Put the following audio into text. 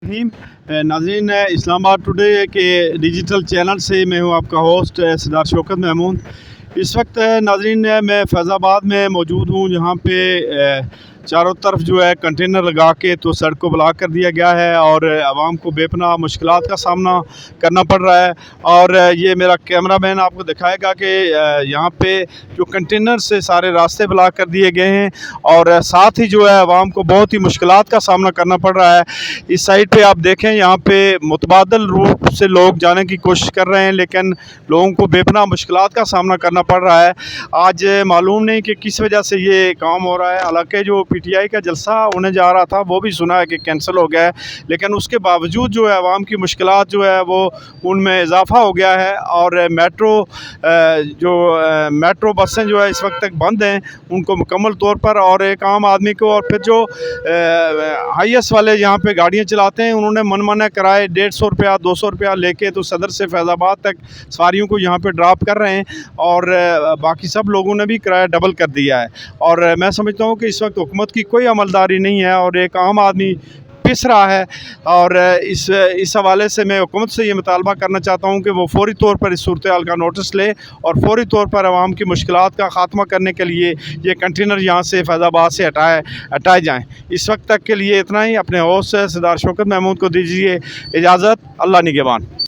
रहीम। नाज़रीन, इस्लामाबाद टुडे के digital channel से मैं हूं आपका होस्ट सरदार शौकत महमूद। इस वक्त नाज़रीन मैं फैज़ाबाद में मौजूद हूं, जहां पे चारों तरफ जो है कंटेनर लगा के तो सड़क को ब्लॉक कर दिया गया है और आवाम को बेपनाह मुश्किलात का सामना करना पड़ रहा है। और ये मेरा कैमरा मैन आपको दिखाएगा कि यहाँ पे जो कंटेनर से सारे रास्ते ब्लॉक कर दिए गए हैं और साथ ही जो है आवाम को बहुत ही मुश्किलात का सामना करना पड़ रहा है। इस साइड पे आप देखें, यहाँ पे मुतबादल रूट से लोग जाने की कोशिश कर रहे हैं, लेकिन लोगों को बेपनाह मुश्किलात का सामना करना पड़ रहा है। आज मालूम नहीं कि किस वजह से ये काम हो रहा है। हालांकि जो पीटीआई का जलसा होने जा रहा था वो भी सुना है कि कैंसिल हो गया है, लेकिन उसके बावजूद जो है आवाम की मुश्किलात जो है वो उनमें इजाफ़ा हो गया है। और मेट्रो बसें जो है इस वक्त तक बंद हैं उनको मुकम्मल तौर पर, और एक आम आदमी को, और फिर जो हाईएस वाले यहाँ पे गाड़ियाँ चलाते हैं उन्होंने मनमाना किराए 150 रुपया 200 रुपया लेके तो सदर से फैज़ाबाद तक सवारियों को यहाँ पे ड्रॉप कर रहे हैं, और बाकी सब लोगों ने भी किराया डबल कर दिया है। और मैं समझता हूँ कि इस वक्त हुकूमत की कोई अमलदारी नहीं है और एक आम आदमी पिस रहा है। और इस हवाले से मैं हुकूमत से ये मुतालबा करना चाहता हूँ कि वो फौरी तौर पर इस सूरत हाल का नोटिस ले और फौरी तौर पर आवाम की मुश्किलात का ख़ात्मा करने के लिए ये कंटेनर यहाँ से फैज़ाबाद से हटाए जाएँ। इस वक्त तक के लिए इतना ही। अपने होस्ट सरदार शौकत महमूद को दीजिए इजाज़त। अल्लाह निगहबान।